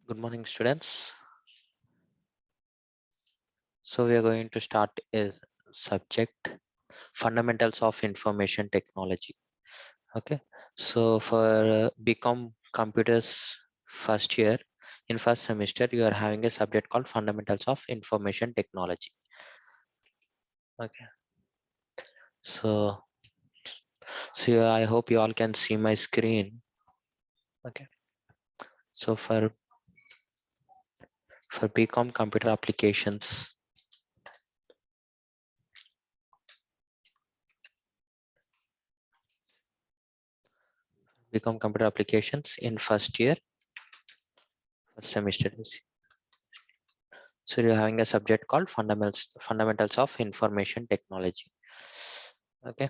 Good morning, students. So we are going to start a subject, fundamentals of information technology. Okay. So for BCom computers first year, in first semester, you are having a subject called fundamentals of information technology. Okay. So, I hope you all can see my screen. Okay. So for BCom computer applications, BCom computer applications in first year, first semester. So you're having a subject called fundamentals of information technology. Okay.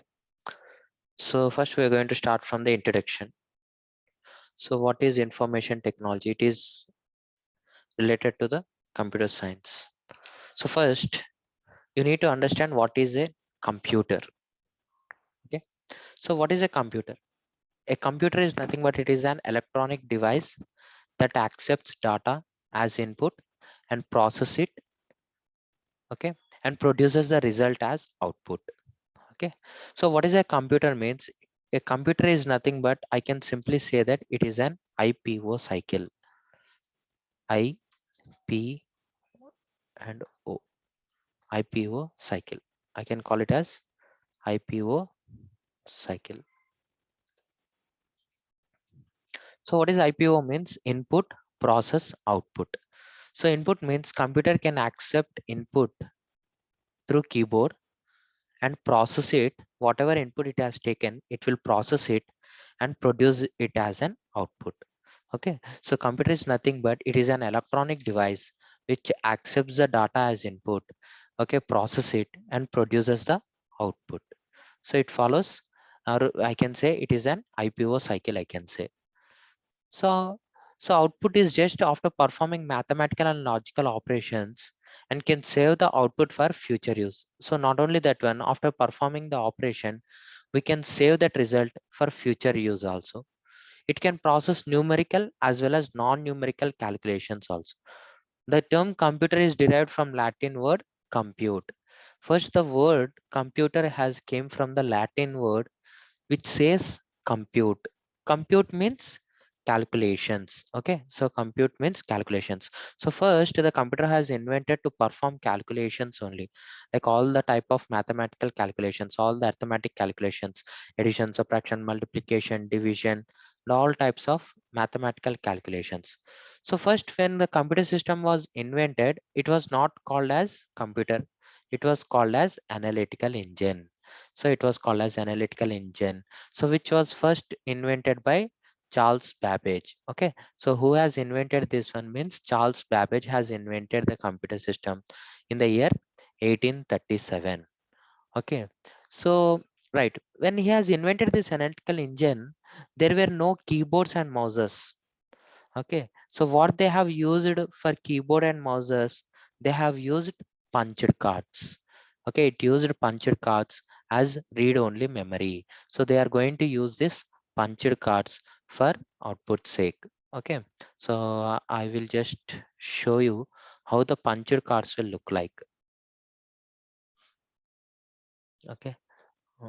So first we're going to start from the introduction. So what is information technology? It is related to the computer science. So first you need to understand what is a computer. Okay. So what is a computer? A computer is nothing but it is an electronic device that accepts data as input and process it. Okay. And produces the result as output. Okay, so what is a computer means? A computer is nothing but I can simply say that it is an IPO cycle. I, P and O. IPO cycle. I can call it as IPO cycle. So what is IPO means? Input, process, output. So input means computer can accept input through keyboard and process it. Whatever input it has taken, it will process it and produce it as an output. Okay, so computer is nothing but it is an electronic device which accepts the data as input, okay, process it and produces the output. So it follows, or I can say it is an IPO cycle, I can say. So output is just after performing mathematical and logical operations and can save the output for future use. So not only that one, after performing the operation, we can save that result for future use also. It can process numerical as well as non-numerical calculations also. The term computer is derived from Latin word compute. First, the word computer has came from the Latin word which says compute. Compute means calculations. Okay, so compute means calculations. So first, the computer has invented to perform calculations only, like all the type of mathematical calculations, all the arithmetic calculations, addition, subtraction, multiplication, division, and all types of mathematical calculations. So first, when the computer system was invented, it was not called as computer. It was called as analytical engine. So it was called as analytical engine. So which was first invented by Charles Babbage. Okay, so who has invented this one means Charles Babbage has invented the computer system in the year 1837. Okay, so right, when he has invented this analytical engine, there were no keyboards and mouses. Okay, so what they have used for keyboard and mouses, they have used punched cards. Okay, it used punched cards as read only memory. So they are going to use this punched cards for output sake. Okay, so I will just show you how the punched cards will look like. Okay. Uh,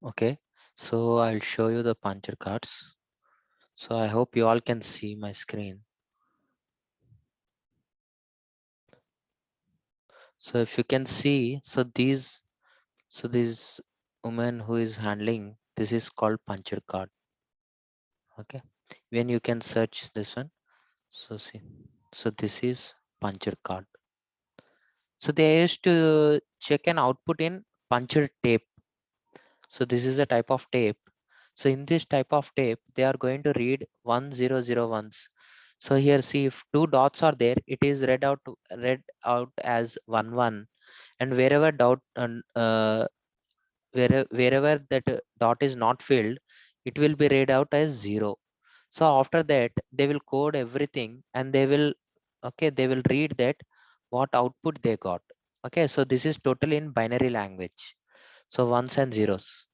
Okay, so I'll show you the puncher cards. So I hope you all can see my screen. So if you can see, so this woman who is handling this is called puncher card. Okay, when you can search this one. So see, so this is puncher card. So they used to check an output in puncher tape. So this is a type of tape. So in this type of tape, they are going to read 1001s. So here see, if two dots are there, it is read out as 11, and wherever wherever that dot is not filled, it will be read out as 0. So after that, they will code everything, and they will read that what output they got. Okay, so this is totally in binary language. So ones and zeros.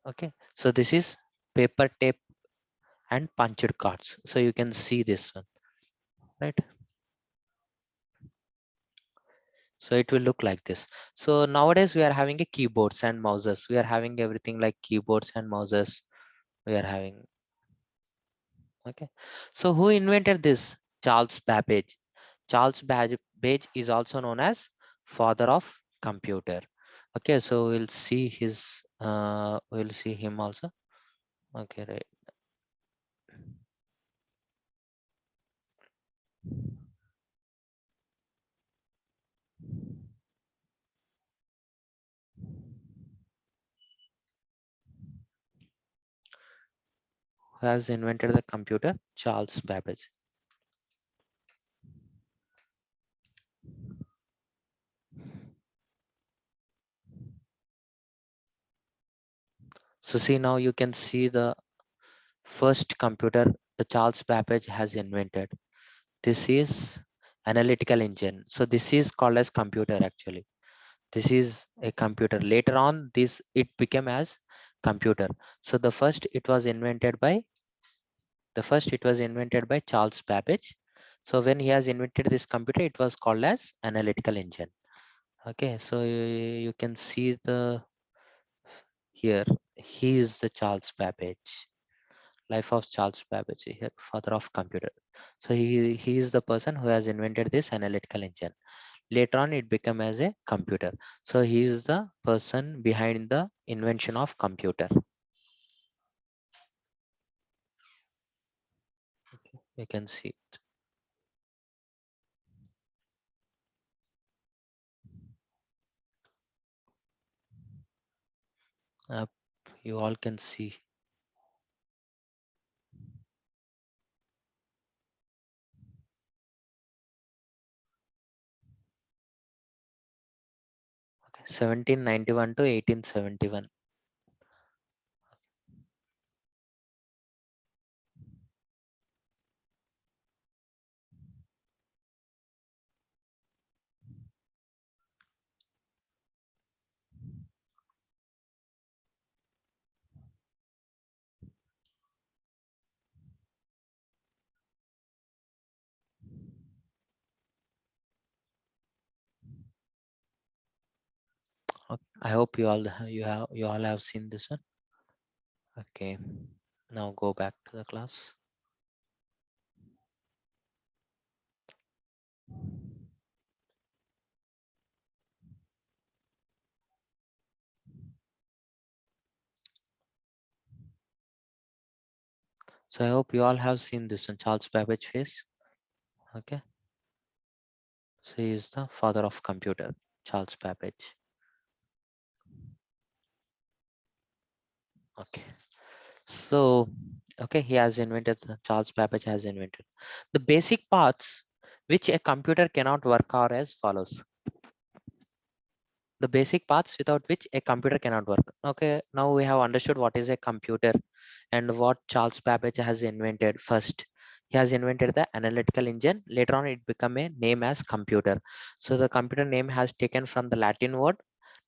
Okay, so this is paper tape and punched cards. So you can see this one, right? So it will look like this. So nowadays we are having a keyboards and mouses. We are having everything like keyboards and mouses. We are having. Okay, so who invented this? Charles Babbage. Charles Babbage is also known as father of computer. Okay, so we'll see him also. Okay, right. Who has invented the computer? Charles Babbage. So see, now you can see the first computer the Charles Babbage has invented. This is analytical engine. So this is called as computer actually. This is a computer. Later on, it became as computer. So the first it was invented by Charles Babbage. So when he has invented this computer, it was called as analytical engine. Okay, so you can see the here. He is the Charles Babbage. Life of Charles Babbage here, father of computer. So he is the person who has invented this analytical engine. Later on, it became as a computer. So he is the person behind the invention of computer. You can see it. You all can see. Okay, 1791 to 1871. Okay, I hope you all have seen this one. Okay, now go back to the class. So I hope you all have seen this one, Charles Babbage face. Okay, so he is the father of computer, Charles Babbage. Okay, so okay, Charles Babbage has invented the basic parts which a computer cannot work are as follows. The basic parts without which a computer cannot work. Okay, now we have understood what is a computer and what Charles Babbage has invented. First, he has invented the analytical engine. Later on, it became a name as computer. So the computer name has taken from the Latin word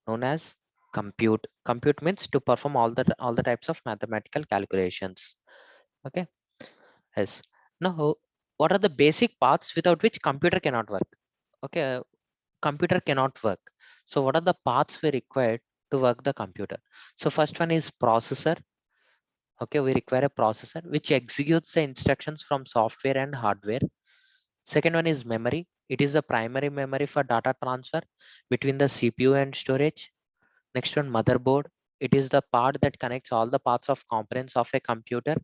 known as compute. Compute means to perform all the types of mathematical calculations. Okay, yes. Now, what are the basic parts without which computer cannot work? Okay, computer cannot work. So what are the paths we required? to work the computer. So first one is processor. Okay, we require a processor which executes the instructions from software and hardware. Second one is memory. It is the primary memory for data transfer between the CPU and storage. Next one, motherboard. It is the part that connects all the parts of components of a computer.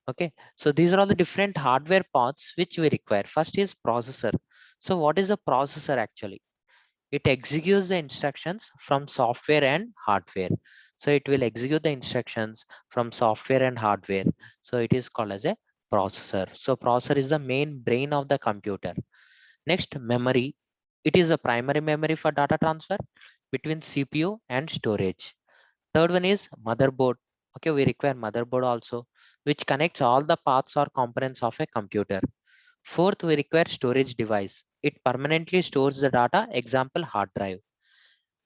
Okay, so these are all the different hardware parts which we require. First is processor. So what is a processor actually? It executes the instructions from software and hardware. So it will execute the instructions from software and hardware. So it is called as a processor. So processor is the main brain of the computer. Next, memory. It is a primary memory for data transfer between CPU and storage. Third one is motherboard. Okay, we require motherboard also, which connects all the parts or components of a computer. Fourth, we require storage device. It permanently stores the data, example hard drive.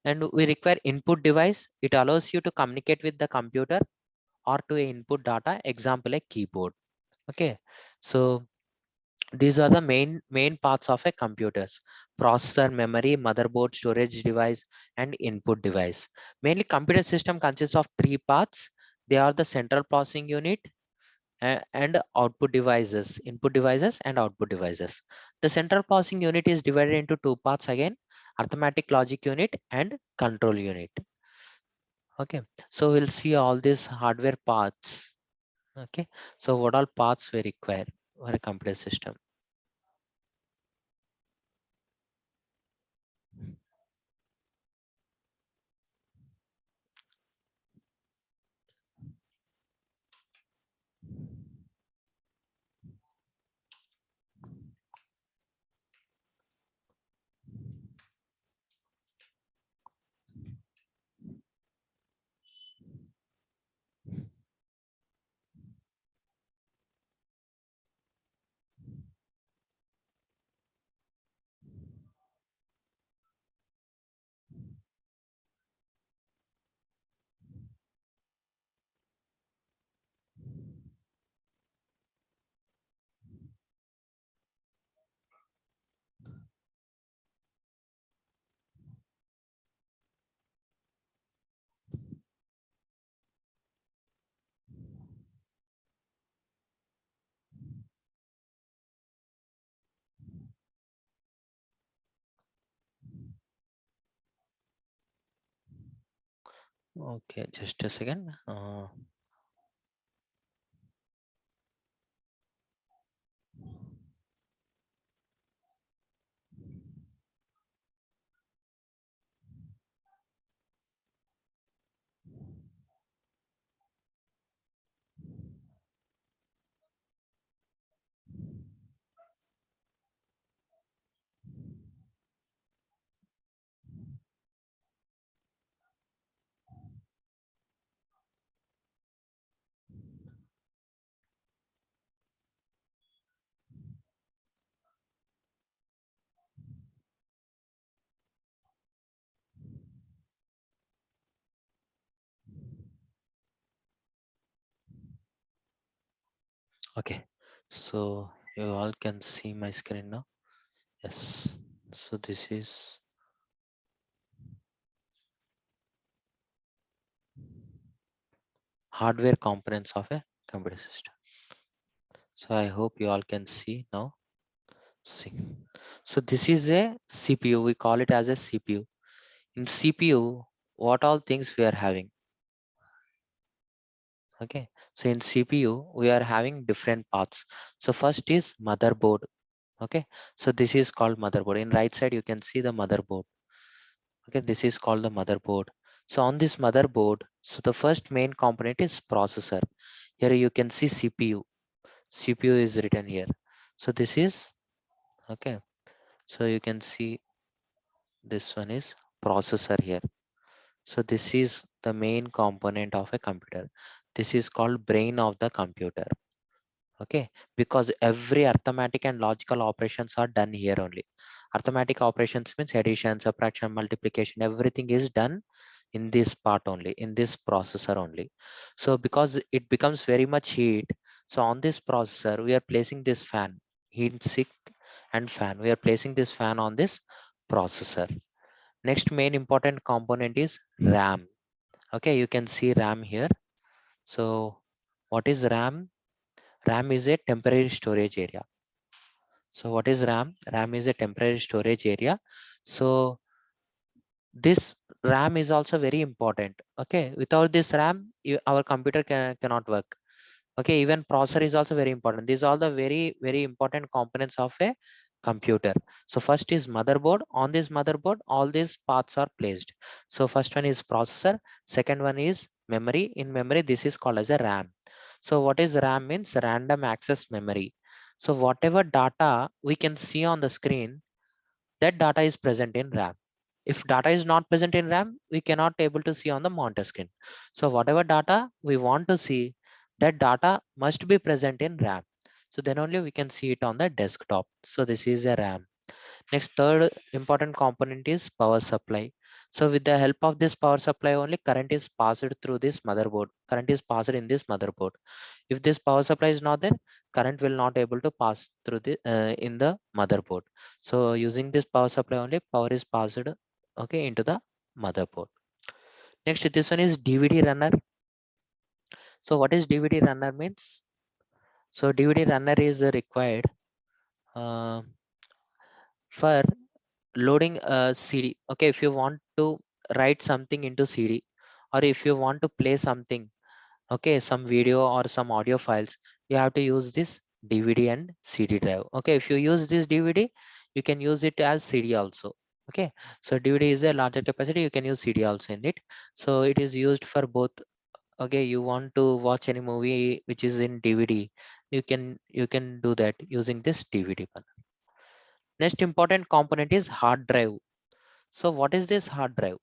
And we require input device. It allows you to communicate with the computer or to input data, example a keyboard. Okay, so these are the main parts of a computers: processor, memory, motherboard, storage device, and input device. Mainly computer system consists of three parts. They are the central processing unit, and output devices, input devices and output devices. The central processing unit is divided into two parts again: arithmetic logic unit and control unit. Okay, so we'll see all these hardware parts. Okay, so what all parts we require for a computer system? Okay, just a second. Okay, so you all can see my screen now. Yes, so this is hardware components of a computer system. So I hope you all can see now. See, so this is a CPU. We call it as a CPU. In CPU, what all things we are having? Okay, so in CPU we are having different parts. So first is motherboard. Okay, so this is called motherboard. In right side you can see the motherboard. Okay, this is called the motherboard. So on this motherboard, so the first main component is processor. Here you can see CPU. CPU is written here. So this is okay. So you can see this one is processor here. So this is the main component of a computer. This is called brain of the computer. Okay, because every arithmetic and logical operations are done here only. Arithmetic operations means addition, subtraction, multiplication, everything is done in this part only, in this processor only. So because it becomes very much heat, so on this processor we are placing this fan, heat sink and fan, we are placing this fan on this processor. Next main important component is RAM. Okay, you can see RAM here. So what is RAM? RAM is a temporary storage area. So what is RAM? RAM is a temporary storage area. So this RAM is also very important. Okay, without this RAM, our computer cannot work. Okay, even processor is also very important. These are all the very important components of a computer. So first is motherboard. On this motherboard, all these parts are placed. So first one is processor, second one is memory. In memory, this is called as a RAM. So what is RAM? Means random access memory. So whatever data we can see on the screen, that data is present in RAM. If data is not present in RAM, we cannot able to see on the monitor screen. So whatever data we want to see, that data must be present in RAM. So then only we can see it on the desktop. So this is a RAM. Next, third important component is power supply. So with the help of this power supply only, current is passed through this motherboard. Current is passed in this motherboard. If this power supply is not there, current will not able to pass through the in the motherboard. So using this power supply only, power is passed okay into the motherboard. Next, this one is DVD runner. So what is DVD runner means? So DVD runner is required uh, for loading a CD. Okay, if you want to write something into CD, or if you want to play something, okay, some video or some audio files, you have to use this DVD and CD drive. Okay, if you use this DVD, you can use it as CD also. Okay, so DVD is a larger capacity, you can use CD also in it. So it is used for both. Okay, you want to watch any movie which is in DVD, you can do that using this DVD one. Next important component is hard drive. So what is this hard drive?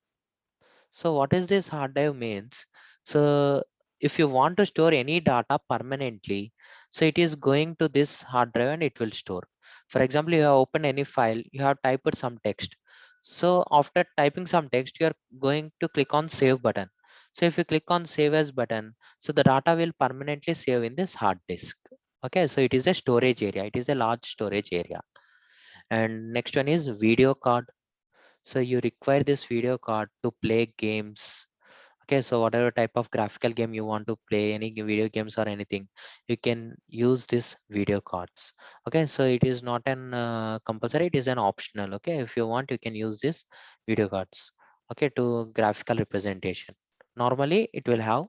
So what is this hard drive means? So if you want to store any data permanently, so it is going to this hard drive and it will store. For example, you have opened any file, you have typed some text. So after typing some text, you are going to click on save button. So if you click on save as button, so the data will permanently save in this hard disk. Okay, so it is a storage area. It is a large storage area. And next one is video card. So you require this video card to play games. Okay, so whatever type of graphical game you want to play, any video games or anything, you can use this video cards. Okay, so it is not an compulsory, it is an optional. Okay, if you want, you can use this video cards. Okay, to graphical representation. Normally, it will have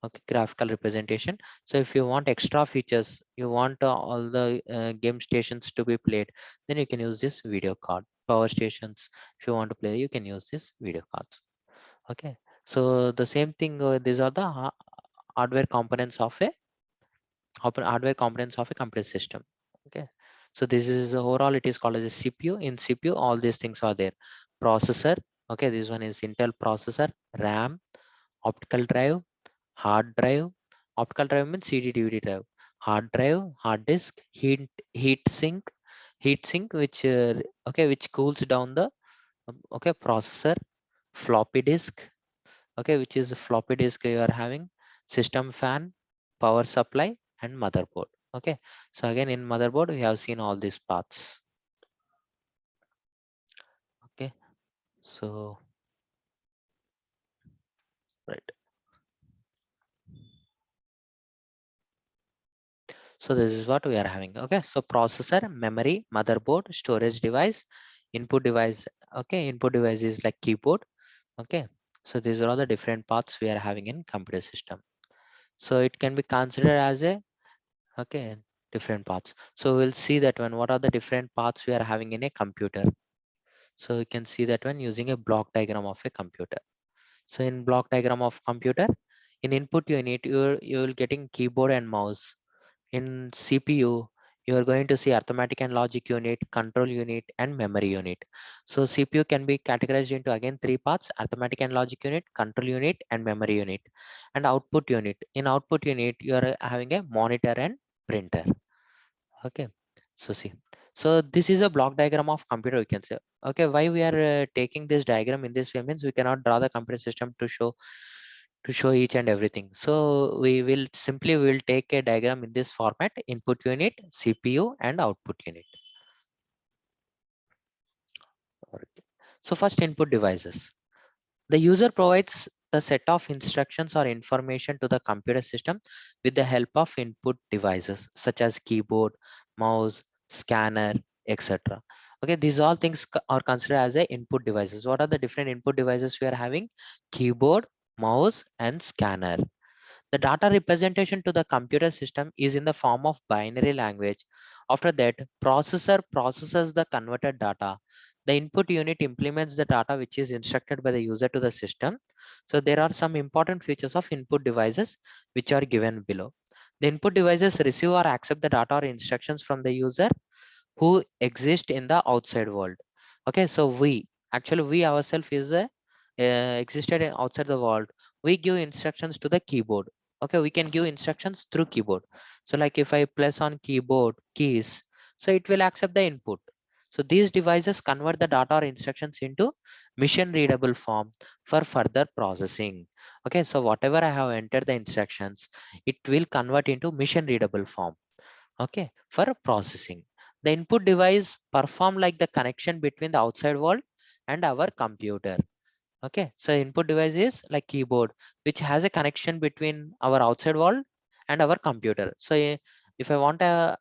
okay graphical representation. So if you want extra features, you want all the game stations to be played, then you can use this video card. Power stations, if you want to play, you can use this video cards. Okay, so the same thing, these are the hardware components of a hardware components of a computer system. Okay, so this is overall it is called as a CPU. In CPU, all these things are there. Processor, okay, this one is Intel processor. RAM, optical drive, hard drive. Optical drive means CD DVD drive. Hard drive, hard disk, heat sink which okay, which cools down the okay processor. Floppy disk, okay, which is a floppy disk you are having. System fan, power supply, and motherboard. Okay, so again in motherboard we have seen all these parts. Okay, so right, so this is what we are having. Okay, so processor, memory, motherboard, storage device, input device. Okay, input device is like keyboard. Okay, so these are all the different parts we are having in computer system. So it can be considered as a okay different parts. So we'll see that one, what are the different parts we are having in a computer. So you can see that one using a block diagram of a computer. So in block diagram of computer, in input unit, you will getting keyboard and mouse. In CPU, you are going to see arithmetic and logic unit, control unit, and memory unit. So CPU can be categorized into again three parts: arithmetic and logic unit, control unit, and memory unit. And output unit. In output unit, you are having a monitor and printer. Okay, so see, so this is a block diagram of computer, we can say. Okay, why we are taking this diagram in this way means we cannot draw the computer system to show each and everything. So we will simply we will take a diagram in this format: input unit, CPU, and output unit. Okay. So first, input devices. The user provides the set of instructions or information to the computer system with the help of input devices such as keyboard, mouse, scanner, etc. Okay, these all things are considered as a input devices. What are the different input devices we are having? Keyboard, mouse, and scanner. The data representation to the computer system is in the form of binary language. After that, processor processes the converted data. The input unit implements the data which is instructed by the user to the system. So there are some important features of input devices which are given below. The input devices receive or accept the data or instructions from the user who exist in the outside world. Okay, so we ourselves is a existed outside the world. We give instructions to the keyboard. Okay, we can give instructions through keyboard. So like if I press on keyboard keys, so it will accept the input. So these devices convert the data or instructions into machine readable form for further processing. Okay, so whatever I have entered the instructions, it will convert into machine readable form. Okay, for processing. The input device perform like the connection between the outside world and our computer. Okay, so input device is like keyboard which has a connection between our outside world and our computer. So if I want to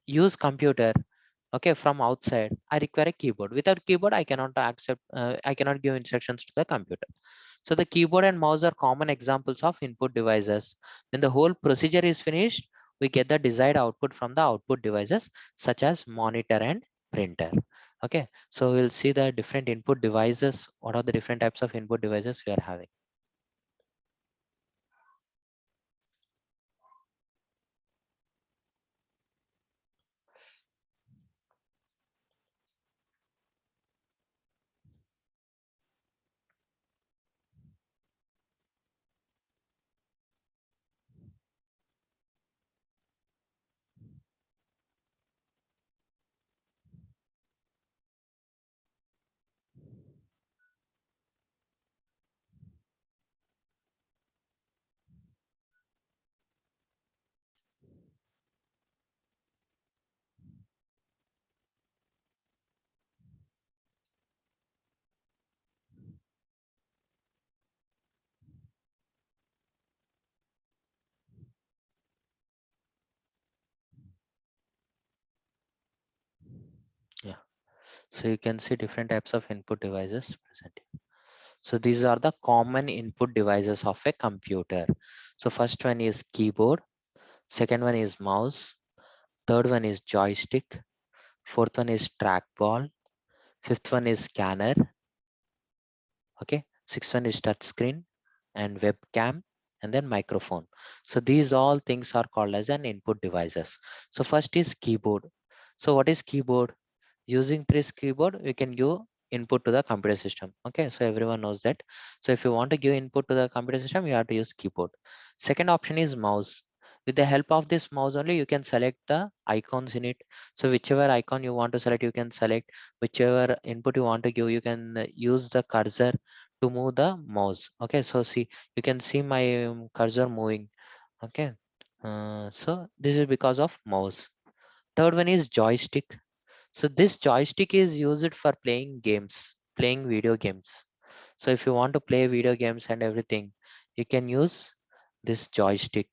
use computer, okay, from outside, I require a keyboard. Without keyboard I cannot accept, I cannot give instructions to the computer. So the keyboard and mouse are common examples of input devices. When the whole procedure is finished, we get the desired output from the output devices such as monitor and printer. Okay, so we'll see the different input devices. What are the different types of input devices we are having? Yeah, so you can see different types of input devices present. So these are the common input devices of a computer. So first one is keyboard, second one is mouse, third one is joystick, fourth one is trackball, fifth one is scanner, okay, sixth one is touch screen and webcam, and then microphone. So these all things are called as an input devices. So first is keyboard. So what is keyboard? Using this keyboard you can give input to the computer system. Okay, so everyone knows that. So if you want to give input to the computer system, you have to use keyboard. Second option is mouse. With the help of this mouse only you can select the icons in it. So whichever icon you want to select, you can select. Whichever input you want to give, you can use the cursor to move the mouse. Okay, so see, you can see my cursor moving. Okay, so this is because of mouse. Third one is joystick. So this joystick is used for playing games, playing video games. So if you want to play video games and everything, you can use this joystick.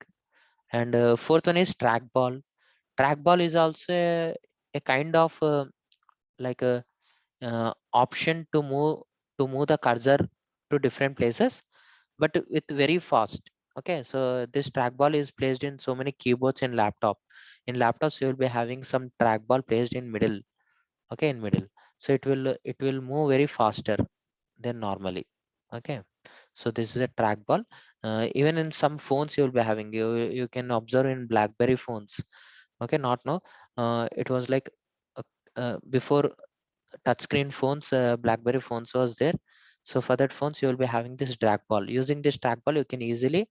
And fourth one is trackball. Trackball is also a kind of like a option to move the cursor to different places, but with very fast. Okay, so this trackball is placed in so many keyboards in laptop. In laptops, you will be having some trackball placed in middle. Okay, in middle, so it will move very faster than normally. Okay, so this is a trackball. Even in some phones you will be having, you can observe in BlackBerry phones. Okay, not now, it was like before touchscreen phones, BlackBerry phones was there. So for that phones you will be having this trackball. Using this trackball you can easily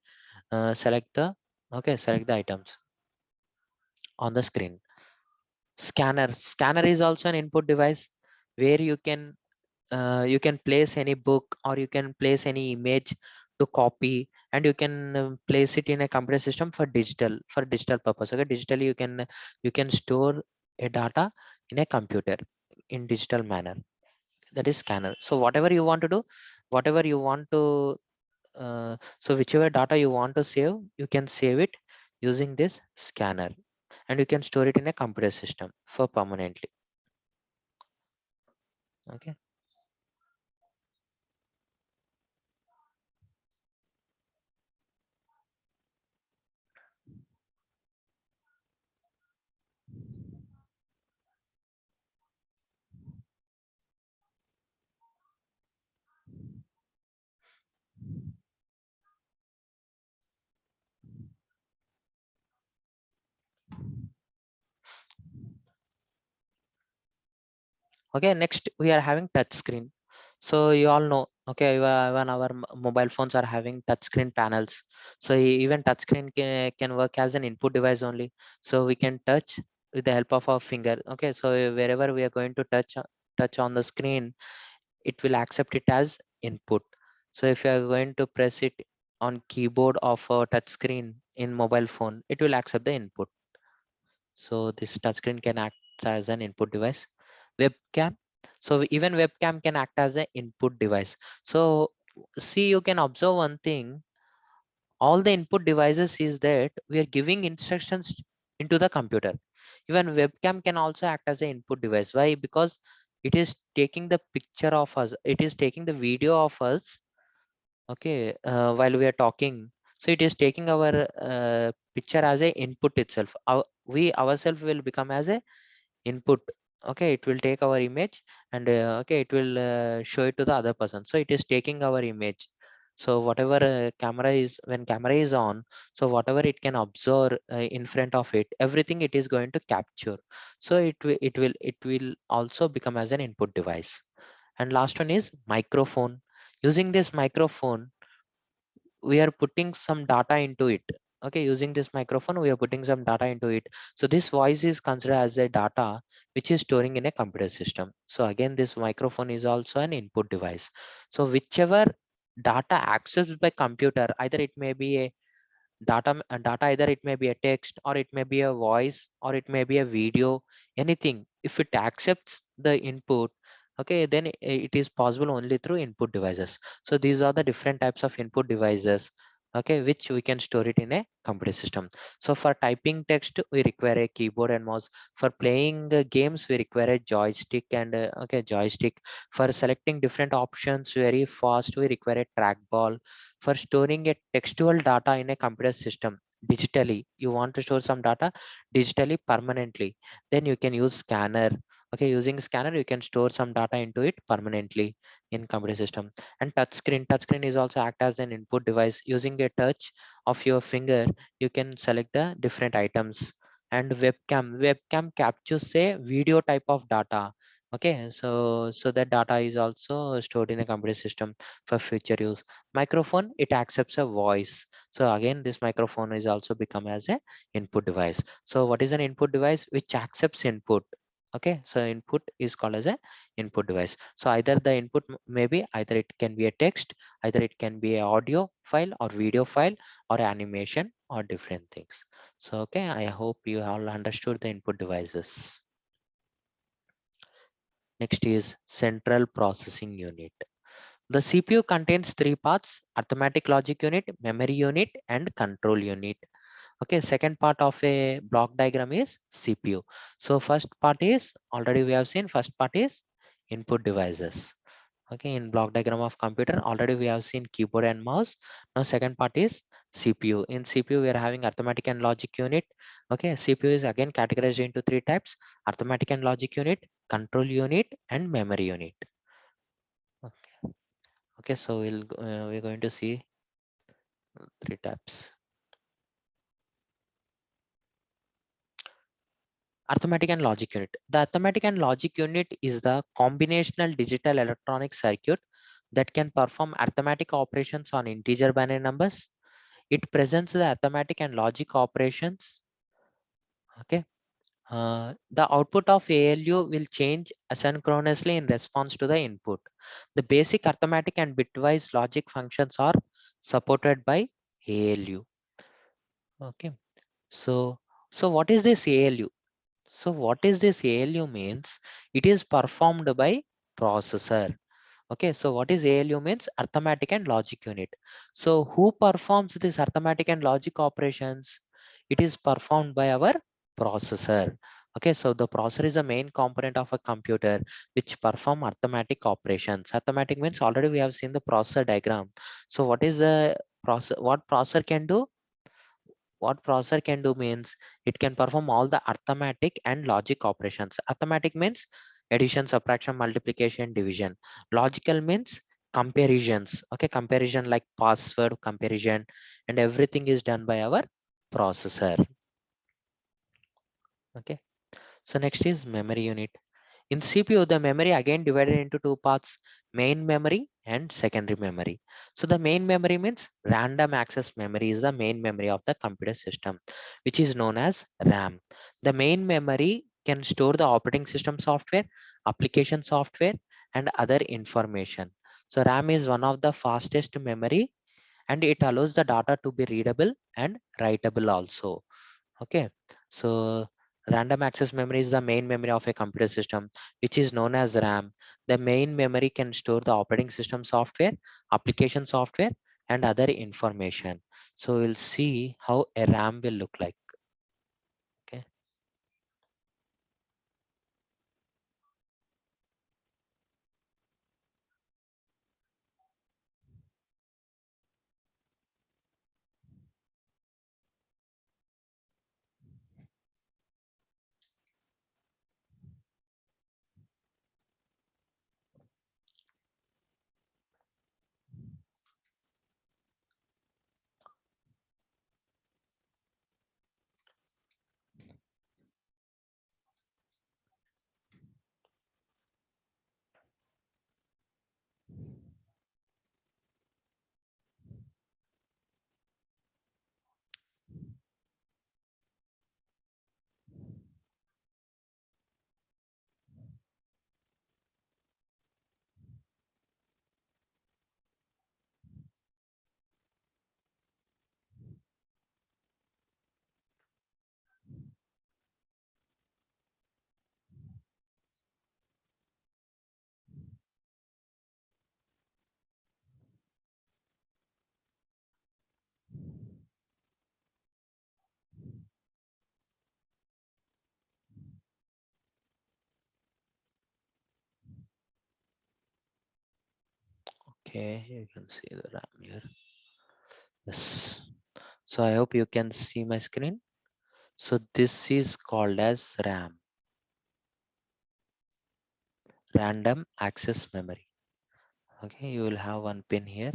select the, okay, select the items on the screen. Scanner is also an input device where you can place any book or you can place any image to copy, and you can place it in a computer system for digital purpose. Okay, digitally you can store a data in a computer in digital manner. That is scanner. So whatever you want to do, whatever you want to So whichever data you want to save, you can save it using this scanner, and you can store it in a computer system for permanently. Okay. Okay, next we are having touch screen. So you all know, okay, even our mobile phones are having touch screen panels. So even touch screen can work as an input device only. So we can touch with the help of our finger. Okay, so wherever we are going to touch on the screen, it will accept it as input. So if you are going to press it on keyboard of a touch screen in mobile phone, it will accept the input. So this touchscreen can act as an input device. Webcam. So even webcam can act as an input device. So see, you can observe one thing. All the input devices is that we are giving instructions into the computer. Even webcam can also act as an input device. Why? Because it is taking the picture of us. It is taking the video of us. Okay, while we are talking. So it is taking our picture as a input itself. We ourselves will become as a input. Okay, it will take our image, and okay, it will show it to the other person. So it is taking our image. So whatever camera is, when camera is on, so whatever it can observe in front of it, everything it is going to capture. So it will also become as an input device. And last one is microphone. Using this microphone, we are putting some data into it. Okay, using this microphone, we are putting some data into it. So this voice is considered as a data which is storing in a computer system. So again, this microphone is also an input device. So whichever data accessed by computer, either it may be a data, either it may be a text, or it may be a voice, or it may be a video, anything, if it accepts the input, okay, then it is possible only through input devices. So these are the different types of input devices, okay, which we can store it in a computer system. So for typing text, we require a keyboard and mouse. For playing games, we require a joystick and okay, joystick. For selecting different options very fast, we require a trackball. For storing a textual data in a computer system digitally, you want to store some data digitally permanently, then you can use scanner. Okay, using scanner, you can store some data into it permanently in computer system. And touchscreen is also act as an input device. Using a touch of your finger, you can select the different items. And webcam captures a video type of data. Okay, so that data is also stored in a computer system for future use. Microphone, it accepts a voice. So again, this microphone is also become as a input device. So what is an input device? Which accepts input. Okay, so input is called as a input device. So either the input maybe either it can be a text, either it can be a audio file or video file or animation or different things. So okay, I hope you all understood the input devices. Next is central processing unit. The CPU contains three parts: arithmetic logic unit, memory unit, and control unit. Okay, second part of a block diagram is CPU. So first part is, already we have seen, first part is input devices. Okay, in block diagram of computer, already we have seen keyboard and mouse. Now second part is CPU. In CPU, we are having arithmetic and logic unit. Okay, CPU is again categorized into three types: arithmetic and logic unit, control unit, and memory unit. Okay, okay, so we're going to see three types. Arithmetic and logic unit. The arithmetic and logic unit is the combinational digital electronic circuit that can perform arithmetic operations on integer binary numbers. It presents the arithmetic and logic operations. Okay. The output of ALU will change asynchronously in response to the input. The basic arithmetic and bitwise logic functions are supported by ALU. Okay. So, so what is this ALU? So what is this ALU means? It is performed by processor. Okay, so what is ALU means? Arithmetic and logic unit. So who performs this arithmetic and logic operations? It is performed by our processor. Okay, so the processor is the main component of a computer which perform arithmetic operations. Arithmetic means already we have seen the processor diagram. So what is the processor? What processor can do? What processor can do means it can perform all the arithmetic and logic operations. Arithmetic means addition, subtraction, multiplication, division. Logical means comparisons. Okay, comparison like password comparison, and everything is done by our processor. Okay, so next is memory unit. In CPU, the memory again divided into two parts, main memory and secondary memory. So the main memory means random access memory is the main memory of the computer system, which is known as RAM. The main memory can store the operating system software, application software, and other information. So RAM is one of the fastest memory, and it allows the data to be readable and writable also. Okay, so random access memory is the main memory of a computer system, which is known as RAM. The main memory can store the operating system software, application software, and other information. So we'll see how a RAM will look like. Okay, okay, you can see the RAM here. Yes. So I hope you can see my screen. So this is called as RAM, random access memory. Okay, you will have one pin here,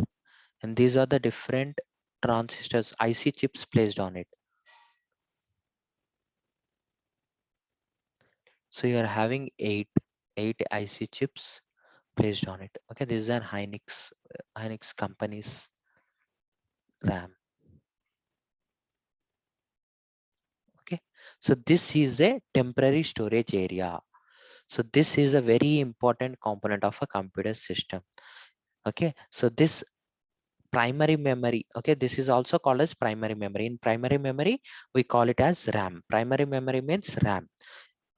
and these are the different transistors, IC chips placed on it. So you are having eight IC chips placed on it. Okay, these are Hynix company's RAM. Okay, so this is a temporary storage area. So this is a very important component of a computer system. Okay, so this primary memory, okay, this is also called as primary memory. In primary memory, we call it as RAM. Primary memory means RAM.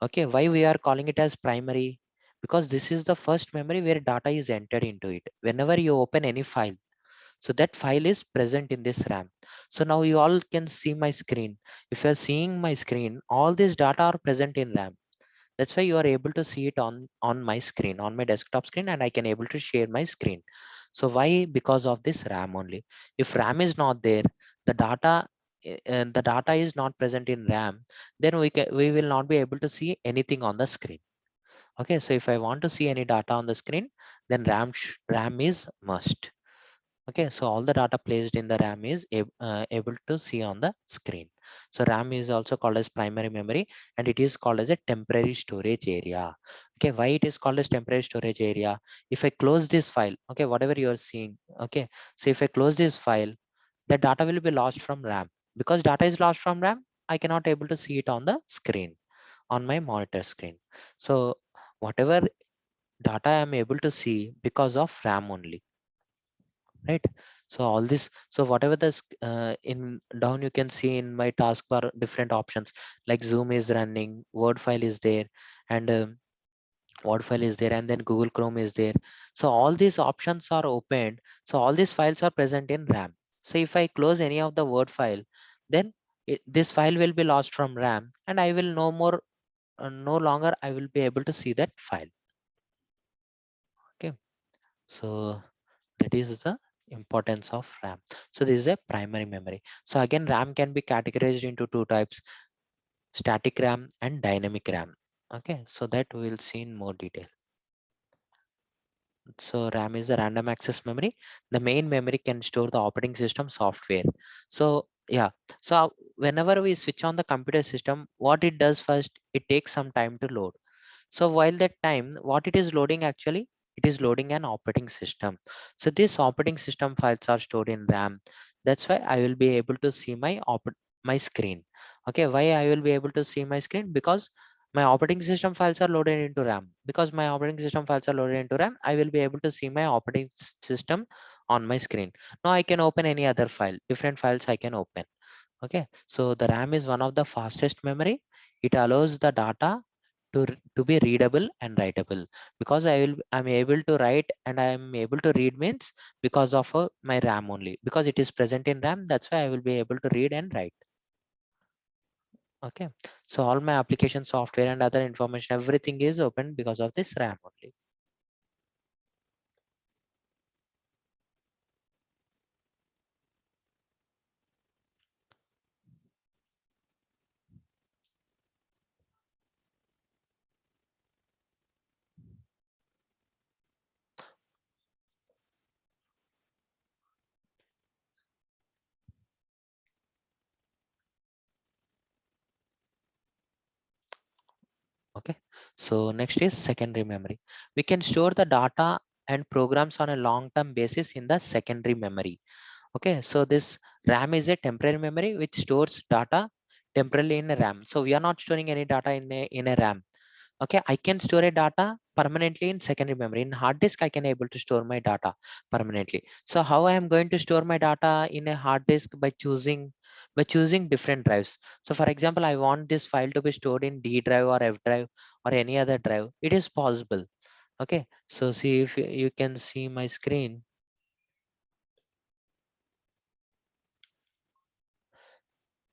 Okay, why we are calling it as primary? Because this is the first memory where data is entered into it. Whenever you open any file, so that file is present in this RAM. So now you all can see my screen. If you are seeing my screen, all this data are present in RAM. That's why you are able to see it on my screen, on my desktop screen, and I can able to share my screen. So why? Because of this RAM only. If RAM is not there, the data is not present in RAM, then we will not be able to see anything on the screen. Okay, so if I want to see any data on the screen, then RAM is must. Okay, so all the data placed in the RAM is able to see on the screen. So RAM is also called as primary memory, and it is called as a temporary storage area. Okay, why it is called as temporary storage area? If I close this file, okay, whatever you are seeing, okay, so if I close this file, the data will be lost from RAM. Because data is lost from RAM, I cannot able to see it on the screen, on my monitor screen. So whatever data I am able to see because of RAM only, right? So all this, so whatever this in down, you can see in my taskbar different options like zoom is running, word file is there, and Word file is there, and then Google Chrome is there. So all these options are opened. So all these files are present in RAM. So if I close any of the Word file, then this file will be lost from RAM, and I will no longer I will be able to see that file. Okay, so that is the importance of RAM. So this is a primary memory. So again, RAM can be categorized into two types: static RAM and dynamic RAM. Okay, so that we will see in more detail. So RAM is a random access memory. The main memory can store the operating system software. So yeah, so whenever we switch on the computer system, what it does first, it takes some time to load. So while that time, what it is loading actually, it is loading an operating system. So this operating system files are stored in RAM. That's why I will be able to see my screen. Okay, why I will be able to see my screen? Because my operating system files are loaded into RAM. Because my operating system files are loaded into RAM, I will be able to see my operating system on my screen. Now I can open any other file, different files I can open. Okay, so the RAM is one of the fastest memory. It allows the data to be readable and writable, because I'm able to write and I'm able to read means because of my RAM only, because it is present in RAM. That's why I will be able to read and write. Okay, so all my application software and other information, everything is open because of this RAM only. Okay, so next is secondary memory. We can store the data and programs on a long-term basis in the secondary memory. Okay, so this RAM is a temporary memory which stores data temporarily in a RAM. So we are not storing any data in a RAM. Okay, I can store a data permanently in secondary memory. In hard disk, I can able to store my data permanently. So how I am going to store my data in a hard disk? By choosing different drives. So for example, I want this file to be stored in D drive or F drive or any other drive. It is possible. Okay, so see if you can see my screen.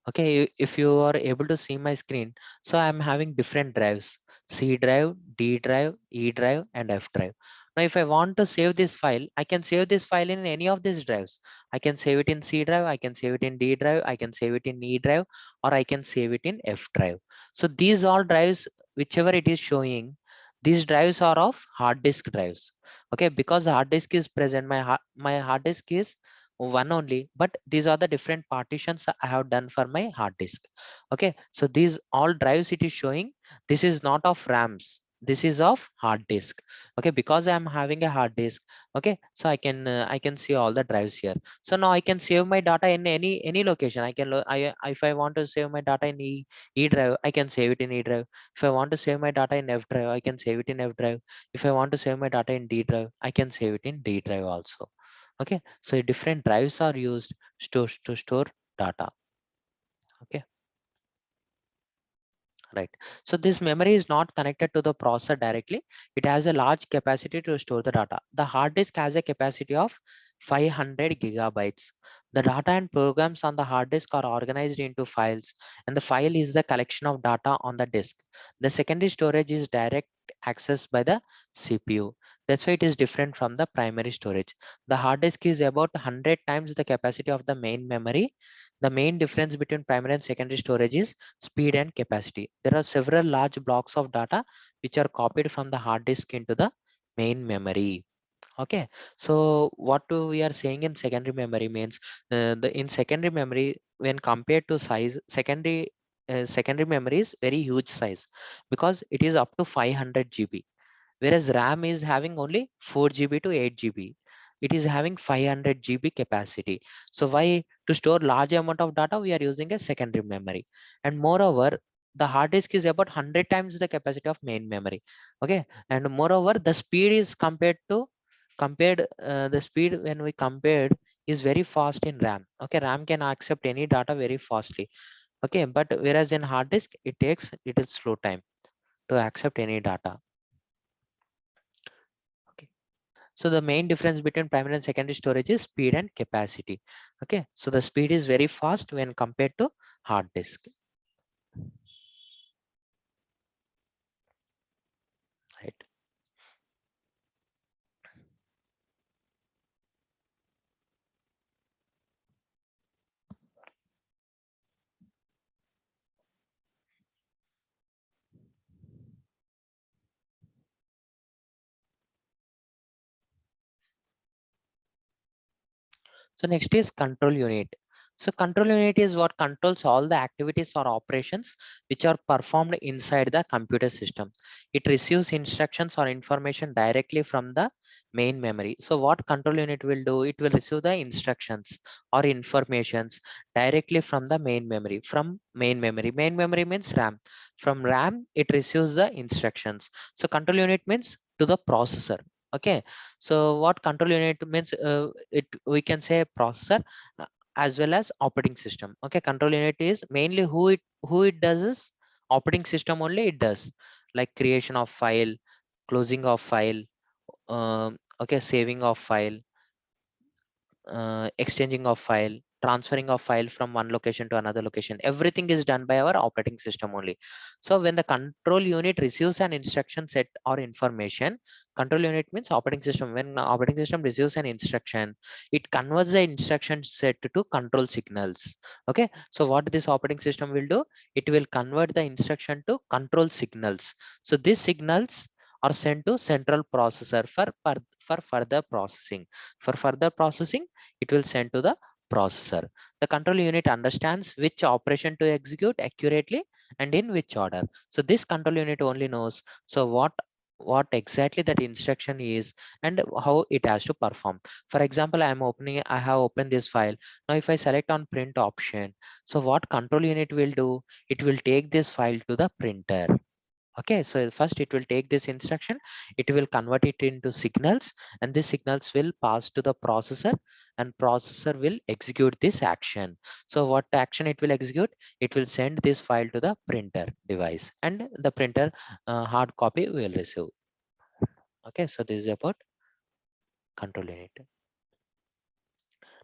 Okay, if you are able to see my screen, so I'm having different drives: C drive, D drive, E drive, and F drive. Now if I want to save this file, I can save this file in any of these drives. I can save it in C drive, I can save it in D drive, I can save it in E drive, or I can save it in F drive. So these all drives, whichever it is showing, these drives are of hard disk drives. Okay, because the hard disk is present, my hard disk is one only, but these are the different partitions I have done for my hard disk. Okay, so these all drives it is showing, this is not of RAMs, this is of hard disk. Okay, because I'm having a hard disk. Okay, so I can see all the drives here. So now I can save my data in any location. If I want to save my data in E drive, I can save it in E drive. If I want to save my data in F drive, I can save it in F drive. If I want to save my data in D drive, I can save it in D drive also. Okay, so different drives are used to store data. Okay, right. So this memory is not connected to the processor directly. It has a large capacity to store the data. The hard disk has a capacity of 500 gigabytes. The data and programs on the hard disk are organized into files, and the file is the collection of data on the disk. The secondary storage is direct access by the CPU. That's why it is different from the primary storage. The hard disk is about 100 times the capacity of the main memory. The main difference between primary and secondary storage is speed and capacity. There are several large blocks of data which are copied from the hard disk into the main memory. Okay, so what we are saying in secondary memory means, the in secondary memory, when compared to size, secondary memory is very huge size, because it is up to 500 GB, whereas RAM is having only 4 GB to 8 GB. It is having 500 GB capacity. So why? To store large amount of data, we are using a secondary memory. And moreover, the hard disk is about 100 times the capacity of main memory. Okay, and moreover, the speed is compared the speed when we compared is very fast in RAM. Okay, RAM can accept any data very fastly. Okay, but whereas in hard disk, it takes little slow time to accept any data. So the main difference between primary and secondary storage is speed and capacity. Okay, so the speed is very fast when compared to hard disk. Right. So next is control unit. So control unit is what controls all the activities or operations which are performed inside the computer system. It receives instructions or information directly from the main memory. So what control unit will do? It will receive the instructions or informations directly from the main memory. From main memory. Main memory means RAM. From RAM, it receives the instructions. So control unit means to the processor. Okay, so what control unit means, it we can say processor uh, as well as operating system. Okay, control unit is mainly who it does is operating system only it does, like creation of file, closing of file, okay, saving of file, exchanging of file, transferring of file from one location to another location. Everything is done by our operating system only. So when the control unit receives an instruction set or information, control unit means operating system. When the operating system receives an instruction, it converts the instruction set to control signals. Okay, so what this operating system will do, it will convert the instruction to control signals. So these signals are sent to central processor for further processing. For further processing, it will send to the processor. The control unit understands which operation to execute accurately and in which order. So this control unit only knows so what exactly that instruction is and how it has to perform. For example, I have opened this file. Now if I select on print option, so what control unit will do, it will take this file to the printer. Okay, so first it will take this instruction, it will convert it into signals, and these signals will pass to the processor, and processor will execute this action. So what action it will execute, it will send this file to the printer device, and the printer hard copy will receive. Okay, so this is about control unit.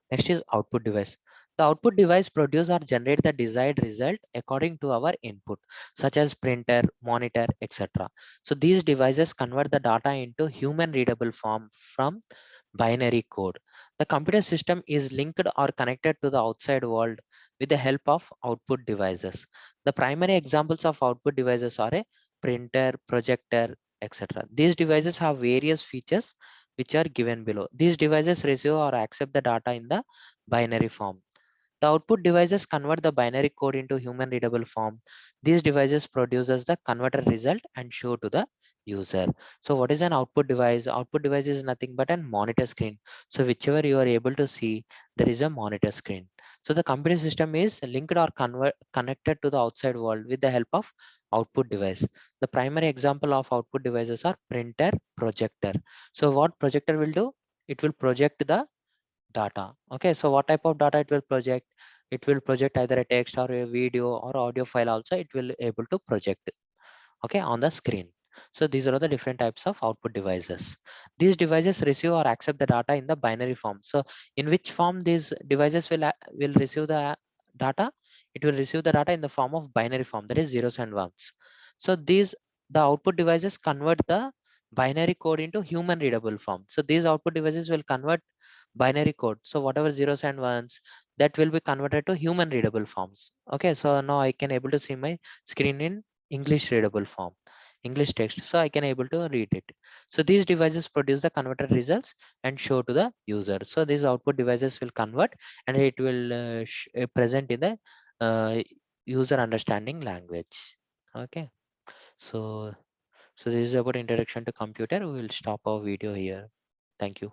Next is output device. The output device produce or generate the desired result according to our input, such as printer, monitor, etc. So these devices convert the data into human readable form from binary code. The computer system is linked or connected to the outside world with the help of output devices. The primary examples of output devices are a printer, projector, etc. These devices have various features which are given below. These devices receive or accept the data in the binary form. The output devices convert the binary code into human readable form. These devices produces the converted result and show to the user. So what is an output device? Output device is nothing but a monitor screen. So whichever you are able to see, there is a monitor screen. So the computer system is linked or connected to the outside world with the help of output device. The primary example of output devices are printer, projector. So what projector will do? It will project the data. Okay, so what type of data it will project? It will project either a text or a video or audio file also it will able to project, okay, on the screen. So these are the different types of output devices. These devices receive or accept the data in the binary form. So in which form these devices will receive the data? It will receive the data in the form of binary form, that is zeros and ones. So the output devices convert the binary code into human readable form. So these output devices will convert binary code, so whatever zeros and ones, that will be converted to human readable forms. Okay, so now I can able to see my screen in English readable form, English text, so I can able to read it. So these devices produce the converted results and show to the user. So these output devices will convert and it will present in the uh, user understanding language. Okay, so this is about introduction to computer. We will stop our video here. Thank you.